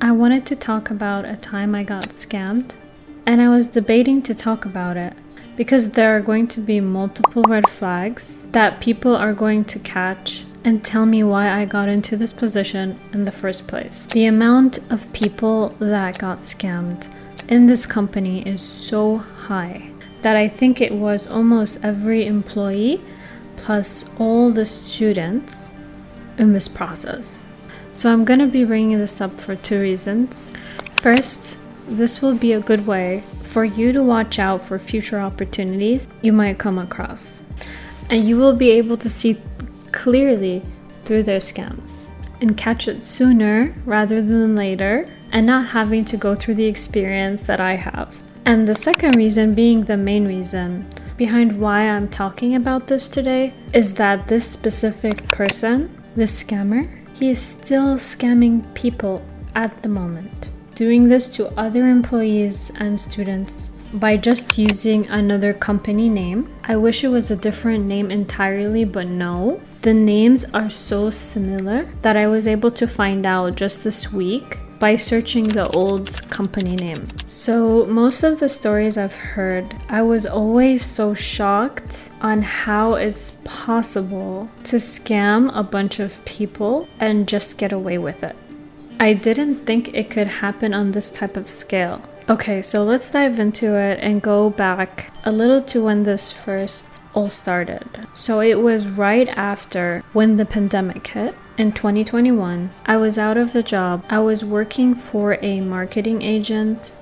I wanted to talk about a time I got scammed, and I was debating to talk about it because there are going to be multiple red flags that people are going to catch and tell me why I got into this position in the first place. The amount of people that got scammed in this company is so high that I think it was almost every employee plus all the students in this process. So I'm gonna be bringing this up for two reasons. First, this will be a good way for you to watch out for future opportunities you might come across, and you will be able to see clearly through their scams and catch it sooner rather than later, and not having to go through the experience that I have. And the second reason, being the main reason behind why I'm talking about this today, is that this specific person, this scammer, he is still scamming people at the moment, doing this to other employees and students by just using another company name. I wish it was a different name entirely, but no. The names are so similar that I was able to find out just this week by searching the old company name. So most of the stories I've heard, I was always so shocked on how it's possible to scam a bunch of people and just get away with it. I didn't think it could happen on this type of scale. Okay, so let's dive into it and go back a little to when this first all started. So it was right after when the pandemic hit in 2021. I was out of the job. I was working for a marketing agent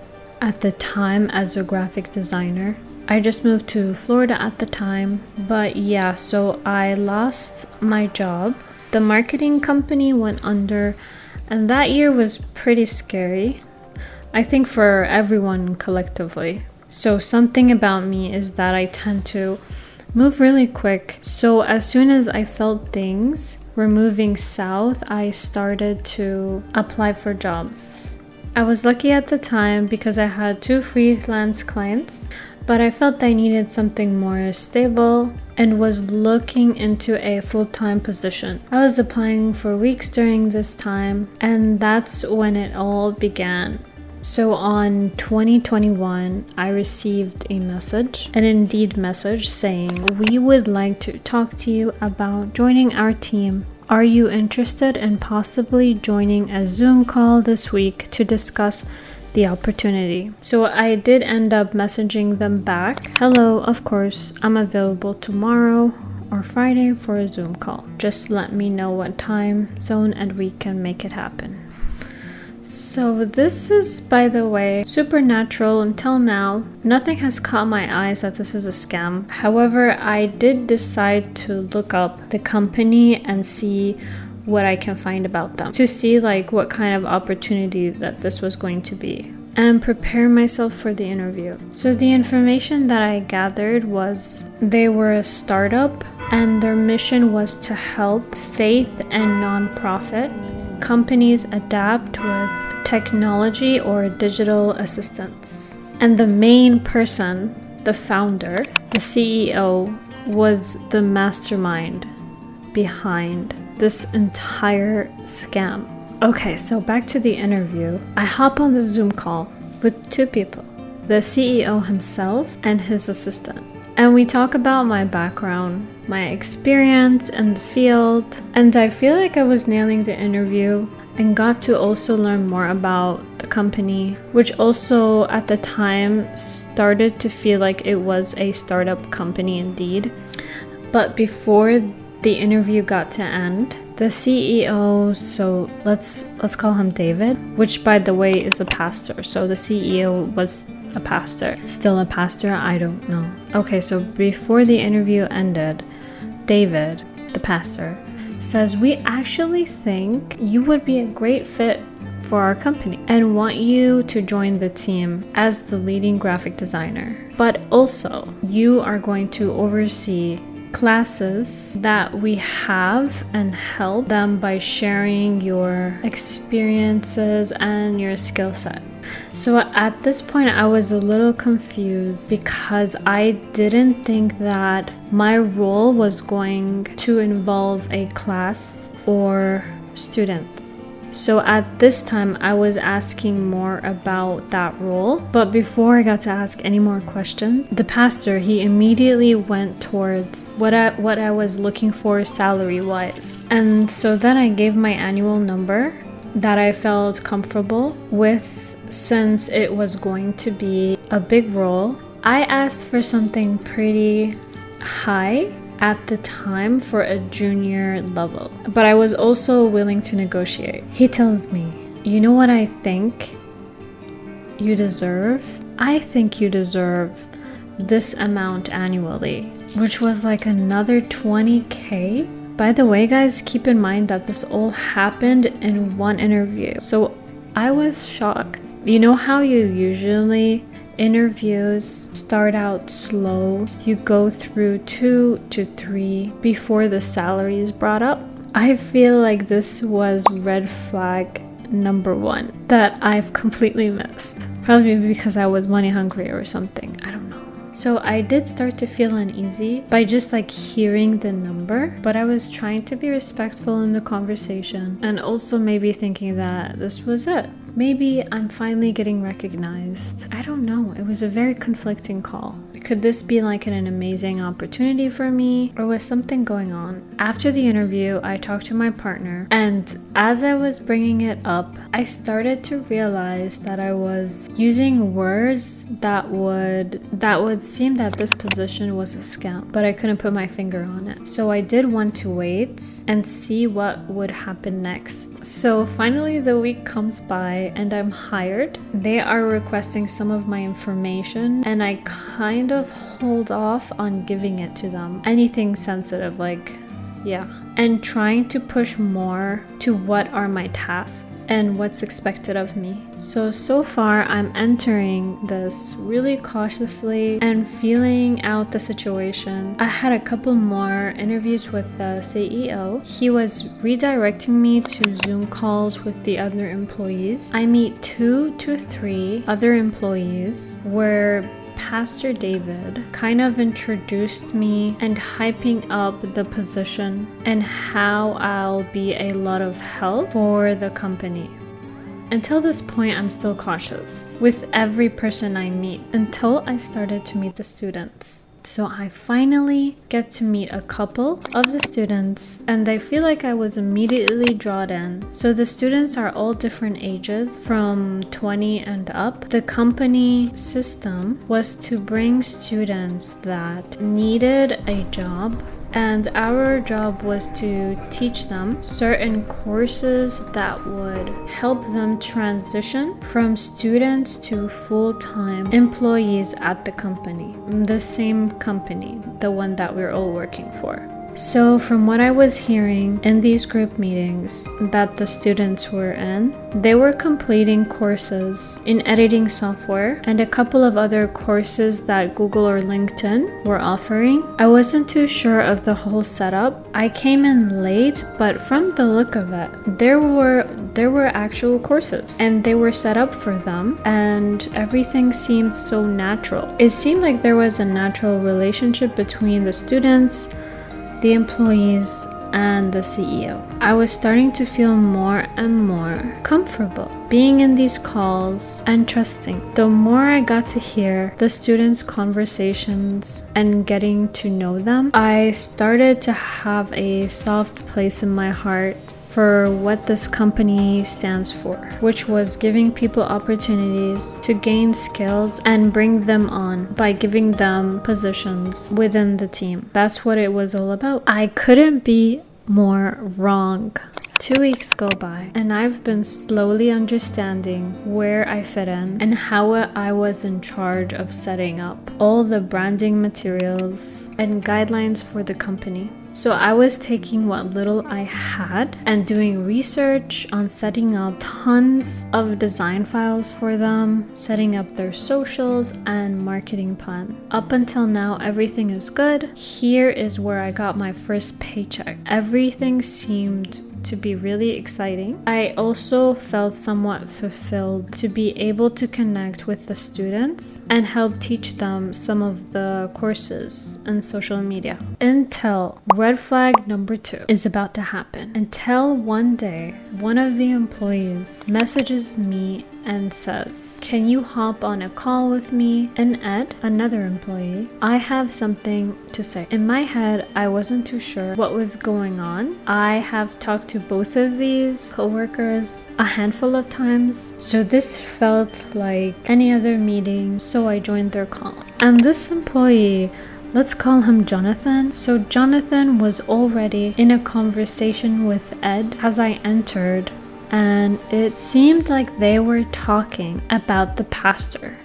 at the time as a graphic designer. I just moved to Florida at the time, but yeah, so I lost my job. The marketing company went under, and that year was pretty scary, I think, for everyone collectively. So something about me is that I tend to move really quick. So as soon as I felt things were moving south, I started to apply for jobs. I was lucky at the time because I had 2 freelance clients, but I felt I needed something more stable and was looking into a full-time position. I was applying for weeks during this time, and that's when it all began. So on 2021, I received a message, an Indeed message saying, "We would like to talk to you about joining our team. Are you interested in possibly joining a Zoom call this week to discuss the opportunity?" So I did end up messaging them back, "Hello, of course, I'm available tomorrow or Friday for a Zoom call. Just let me know what time zone and we can make it happen." So this is, by the way, supernatural until now. Nothing has caught my eyes that this is a scam. However, I did decide to look up the company and see what I can find about them, to see like what kind of opportunity that this was going to be, and prepare myself for the interview. So the information that I gathered was they were a startup, and their mission was to help faith and nonprofit companies adapt with technology or digital assistance. And the main person, the founder, the CEO, was the mastermind behind this entire scam. Okay, so back to the interview. I hop on the Zoom call with 2 people, the CEO himself and his assistant. And we talk about my background, my experience in the field, and I feel like I was nailing the interview and got to also learn more about the company, which also at the time started to feel like it was a startup company indeed. But before the interview got to end, the CEO, so let's call him David, which by the way is a pastor. So the CEO was a pastor. Still a pastor? I don't know. Okay, so before the interview ended, David, the pastor, says, "We actually think you would be a great fit for our company and want you to join the team as the leading graphic designer. But also, you are going to oversee classes that we have and help them by sharing your experiences and your skill set." So at this point, I was a little confused because I didn't think that my role was going to involve a class or students. So at this time, I was asking more about that role. But before I got to ask any more questions, the pastor, he immediately went towards what I was looking for salary-wise. And so then I gave my annual number that I felt comfortable with, since it was going to be a big role. I asked for something pretty high at the time for a junior level, but I was also willing to negotiate. He tells me, you know what I think you deserve? I think you deserve this amount annually, which was like another 20K. By the way, guys, keep in mind that this all happened in one interview. So I was shocked. You know how you usually interviews start out slow, you go through 2 to 3 before the salary is brought up? I feel like this was red flag number 1 that I've completely missed. Probably because I was money hungry or something, I don't know. So I did start to feel uneasy by just like hearing the number, but I was trying to be respectful in the conversation and also maybe thinking that this was it. Maybe I'm finally getting recognized. I don't know. It was a very conflicting call. Could this be like an amazing opportunity for me, or was something going on? After the interview, I talked to my partner, and as I was bringing it up, I started to realize that I was using words that would seem that this position was a scam, but I couldn't put my finger on it. So I did want to wait and see what would happen next. So finally the week comes by and I'm hired. They are requesting some of my information and I kind of hold off on giving it to them. Anything sensitive, like, yeah. And trying to push more to what are my tasks and what's expected of me. So far I'm entering this really cautiously and feeling out the situation. I had a couple more interviews with the CEO. He was redirecting me to Zoom calls with the other employees. I meet 2 to 3 other employees where Pastor David kind of introduced me and hyping up the position and how I'll be a lot of help for the company. Until this point, I'm still cautious with every person I meet until I started to meet the students. So I finally get to meet a couple of the students and I feel like I was immediately drawn in. So the students are all different ages, from 20 and up. The company system was to bring students that needed a job, and our job was to teach them certain courses that would help them transition from students to full-time employees at the company, the same company, the one that we're all working for. So from what I was hearing in these group meetings that the students were in, they were completing courses in editing software and a couple of other courses that Google or LinkedIn were offering. I wasn't too sure of the whole setup. I came in late, but from the look of it, there were actual courses and they were set up for them and everything seemed so natural. It seemed like there was a natural relationship between the students, the employees, and the CEO. I was starting to feel more and more comfortable being in these calls and trusting. The more I got to hear the students' conversations and getting to know them, I started to have a soft place in my heart for what this company stands for, which was giving people opportunities to gain skills and bring them on by giving them positions within the team. That's what it was all about. I couldn't be more wrong. 2 weeks go by and I've been slowly understanding where I fit in and how I was in charge of setting up all the branding materials and guidelines for the company. So I was taking what little I had and doing research on setting up tons of design files for them, setting up their socials and marketing plan. Up until now, everything is good. Here is where I got my first paycheck. Everything seemed to be really exciting. I also felt somewhat fulfilled to be able to connect with the students and help teach them some of the courses and social media. Until red flag number 2 is about to happen. Until one day, one of the employees messages me and says, "Can you hop on a call with me?" And Ed, another employee, I have something to say. In my head, I wasn't too sure what was going on. I have talked to both of these coworkers a handful of times, so this felt like any other meeting, so I joined their call. And this employee, let's call him Jonathan. So Jonathan was already in a conversation with Ed as I entered, and it seemed like they were talking about the pastor,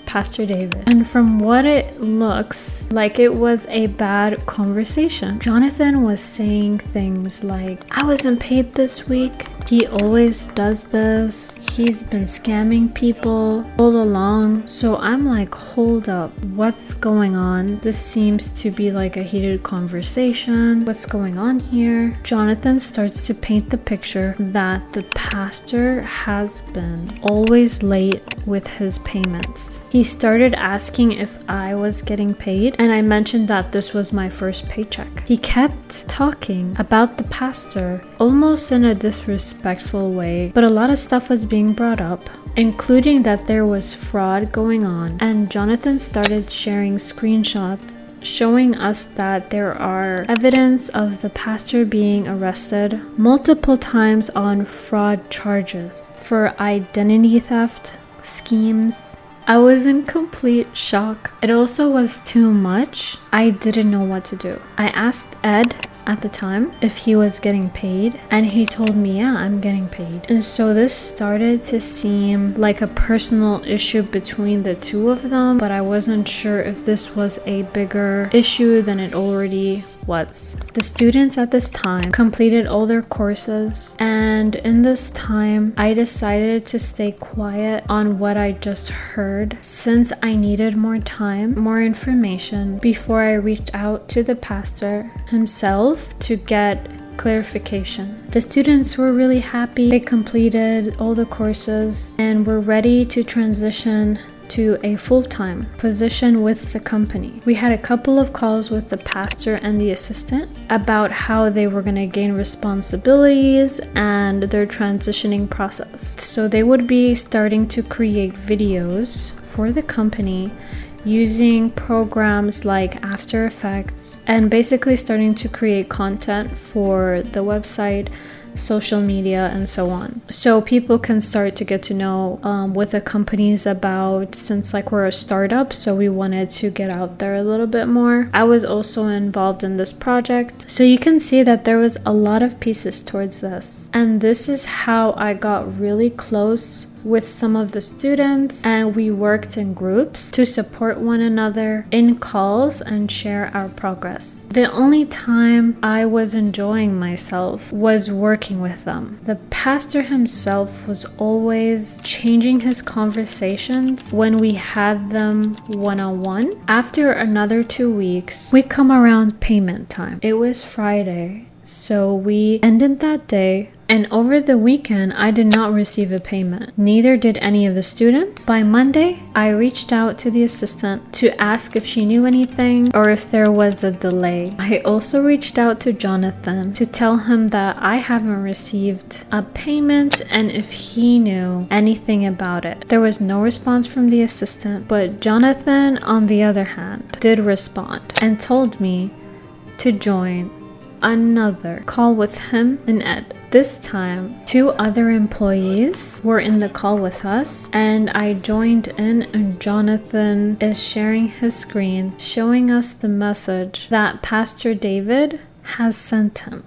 Pastor David. And from what it looks like, it was a bad conversation. Jonathan was saying things like, "I wasn't paid this week. He always does this. He's been scamming people all along." So I'm like, hold up, what's going on? This seems to be like a heated conversation. What's going on here? Jonathan starts to paint the picture that the pastor has been always late with his payments. He started asking if I was getting paid, and I mentioned that this was my first paycheck. He kept talking about the pastor almost in a disrespectful way, but a lot of stuff was being brought up, including that there was fraud going on, and Jonathan started sharing screenshots showing us that there are evidence of the pastor being arrested multiple times on fraud charges for identity theft schemes. I was in complete shock. It also was too much. I didn't know what to do. I asked Ed at the time if he was getting paid, and he told me, yeah, I'm getting paid. And so this started to seem like a personal issue between the two of them, but I wasn't sure if this was a bigger issue than it already was. The students at this time completed all their courses, and in this time I decided to stay quiet on what I just heard, since I needed more time, more information before I reached out to the pastor himself to get clarification. The students were really happy. They completed all the courses and were ready to transition to a full-time position with the company. We had a couple of calls with the pastor and the assistant about how they were going to gain responsibilities and their transitioning process. So they would be starting to create videos for the company using programs like After Effects, and basically starting to create content for the website, social media, and so on. So people can start to get to know what the company is about, since like we're a startup, so we wanted to get out there a little bit more. I was also involved in this project. So you can see that there was a lot of pieces towards this. And this is how I got really close with some of the students, and we worked in groups to support one another in calls and share our progress. The only time I was enjoying myself was working with them. The pastor himself was always changing his conversations when we had them one-on-one. After another 2 weeks, we come around payment time. It was Friday, so we ended that day, and over the weekend I did not receive a payment. Neither did any of the students. By Monday, I reached out to the assistant to ask if she knew anything or if there was a delay. I also reached out to Jonathan to tell him that I haven't received a payment and if he knew anything about it. There was no response from the assistant, but Jonathan, on the other hand, did respond and told me to join another call with him and Ed. This time, 2 other employees were in the call with us, and I joined in, and Jonathan is sharing his screen, showing us the message that Pastor David has sent him.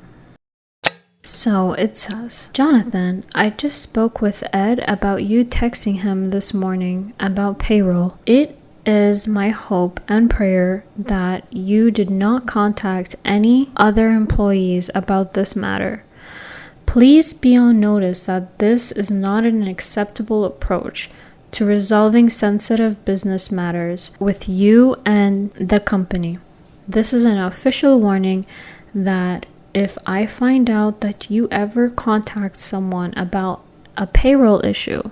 So it says, "Jonathan, I just spoke with Ed about you texting him this morning about payroll. It is my hope and prayer that you did not contact any other employees about this matter. Please be on notice that this is not an acceptable approach to resolving sensitive business matters with you and the company. This is an official warning that if I find out that you ever contact someone about a payroll issue,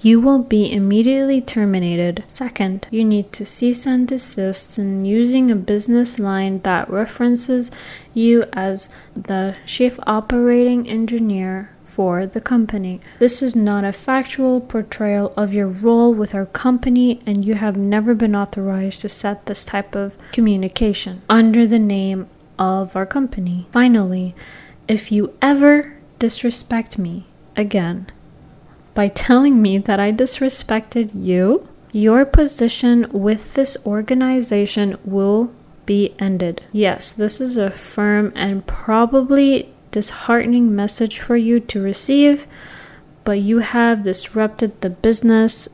you will be immediately terminated. Second, you need to cease and desist in using a business line that references you as the chief operating engineer for the company. This is not a factual portrayal of your role with our company, and you have never been authorized to set this type of communication under the name of our company. Finally, if you ever disrespect me again by telling me that I disrespected you, your position with this organization will be ended. Yes, this is a firm and probably disheartening message for you to receive, but you have disrupted the business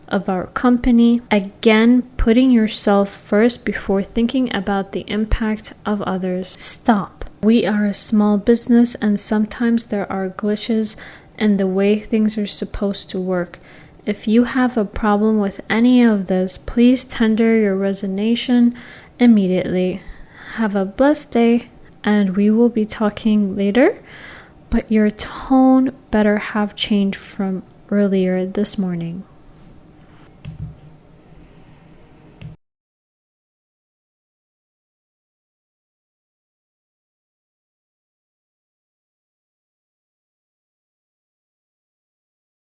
of our company, again putting yourself first before thinking about the impact of others. Stop. We are a small business, and sometimes there are glitches in the way things are supposed to work. If you have a problem with any of this, please tender your resignation immediately. Have a blessed day, and we will be talking later, but your tone better have changed from earlier this morning.